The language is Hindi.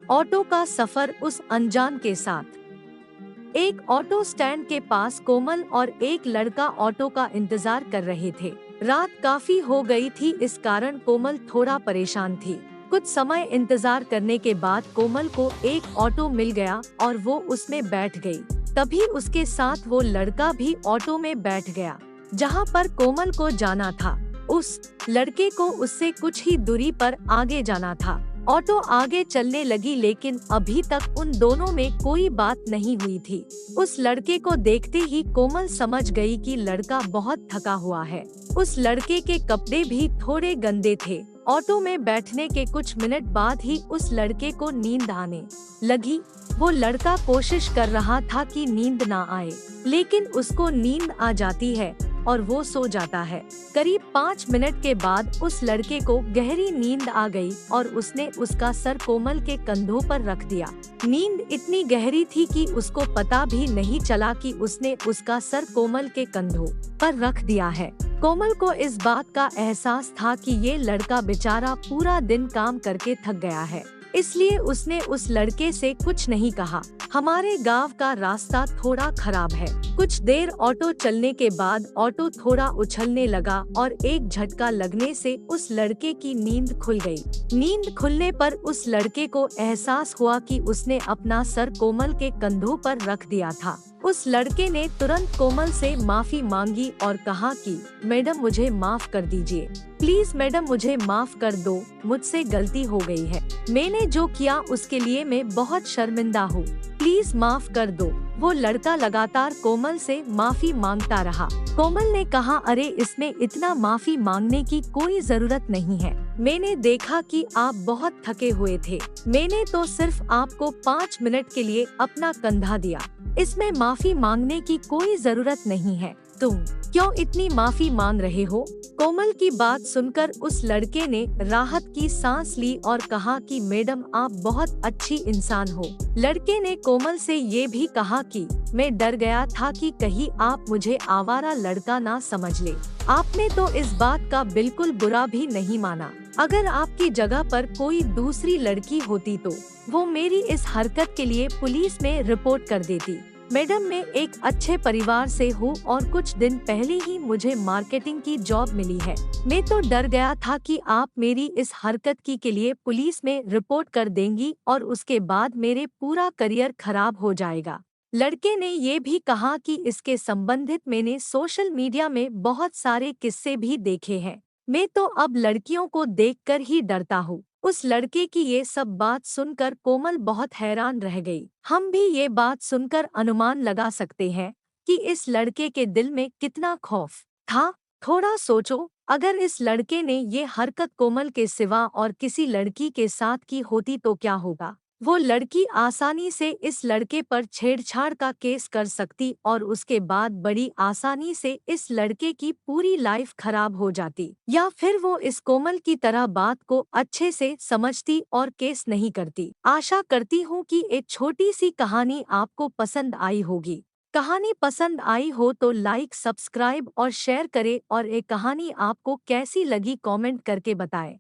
ऑटो का सफर उस अनजान के साथ। एक ऑटो स्टैंड के पास कोमल और एक लड़का ऑटो का इंतजार कर रहे थे। रात काफी हो गई थी, इस कारण कोमल थोड़ा परेशान थी। कुछ समय इंतजार करने के बाद कोमल को एक ऑटो मिल गया और वो उसमें बैठ गई। तभी उसके साथ वो लड़का भी ऑटो में बैठ गया जहाँ पर कोमल को जाना था। उस लड़के को उससे कुछ ही दूरी पर आगे जाना था। ऑटो आगे चलने लगी, लेकिन अभी तक उन दोनों में कोई बात नहीं हुई थी। उस लड़के को देखते ही कोमल समझ गई कि लड़का बहुत थका हुआ है। उस लड़के के कपड़े भी थोड़े गंदे थे। ऑटो में बैठने के कुछ मिनट बाद ही उस लड़के को नींद आने लगी। वो लड़का कोशिश कर रहा था कि नींद ना आए, लेकिन उसको नींद आ जाती है और वो सो जाता है। करीब 5 मिनट के बाद उस लड़के को गहरी नींद आ गई और उसने उसका सर कोमल के कंधों पर रख दिया। नींद इतनी गहरी थी कि उसको पता भी नहीं चला कि उसने उसका सर कोमल के कंधों पर रख दिया है। कोमल को इस बात का एहसास था कि ये लड़का बेचारा पूरा दिन काम करके थक गया है, इसलिए उसने उस लड़के से कुछ नहीं कहा। हमारे गांव का रास्ता थोड़ा खराब है। कुछ देर ऑटो चलने के बाद ऑटो थोड़ा उछलने लगा और एक झटका लगने से उस लड़के की नींद खुल गई। नींद खुलने पर उस लड़के को एहसास हुआ कि उसने अपना सर कोमल के कंधों पर रख दिया था। उस लड़के ने तुरंत कोमल से माफी मांगी और कहा कि मैडम मुझे माफ कर दीजिए, प्लीज मैडम मुझे माफ कर दो, मुझसे गलती हो गई है। मैंने जो किया उसके लिए मैं बहुत शर्मिंदा हूँ, प्लीज माफ कर दो। वो लड़का लगातार कोमल से माफी मांगता रहा। कोमल ने कहा, अरे इसमें इतना माफी मांगने की कोई जरूरत नहीं है। मैंने देखा कि आप बहुत थके हुए थे। मैंने तो सिर्फ आपको 5 मिनट के लिए अपना कंधा दिया। इसमें माफी मांगने की कोई जरूरत नहीं है। तुम क्यों इतनी माफी मांग रहे हो? कोमल की बात सुनकर उस लड़के ने राहत की सांस ली और कहा कि मैडम आप बहुत अच्छी इंसान हो। लड़के ने कोमल से ये भी कहा कि मैं डर गया था कि कहीं आप मुझे आवारा लड़का ना समझ ले। आपने तो इस बात का बिल्कुल बुरा भी नहीं माना। अगर आपकी जगह पर कोई दूसरी लड़की होती तो वो मेरी इस हरकत के लिए पुलिस में रिपोर्ट कर देती। मैडम मैं एक अच्छे परिवार से हूँ और कुछ दिन पहले ही मुझे मार्केटिंग की जॉब मिली है। मैं तो डर गया था कि आप मेरी इस हरकत की के लिए पुलिस में रिपोर्ट कर देंगी और उसके बाद मेरे पूरा करियर खराब हो जाएगा। लड़के ने ये भी कहा कि इसके संबंधित मैंने सोशल मीडिया में बहुत सारे किस्से भी देखे हैं। मैं तो अब लड़कियों को देखकर ही डरता हूँ। उस लड़के की ये सब बात सुनकर कोमल बहुत हैरान रह गई। हम भी ये बात सुनकर अनुमान लगा सकते हैं कि इस लड़के के दिल में कितना खौफ था। थोड़ा सोचो, अगर इस लड़के ने ये हरकत कोमल के सिवा और किसी लड़की के साथ की होती तो क्या होगा? वो लड़की आसानी से इस लड़के पर छेड़छाड़ का केस कर सकती और उसके बाद बड़ी आसानी से इस लड़के की पूरी लाइफ खराब हो जाती, या फिर वो इस कोमल की तरह बात को अच्छे से समझती और केस नहीं करती। आशा करती हूँ कि एक छोटी सी कहानी आपको पसंद आई होगी। कहानी पसंद आई हो तो लाइक, सब्सक्राइब और शेयर करें और एक कहानी आपको कैसी लगी कमेंट करके बताएं।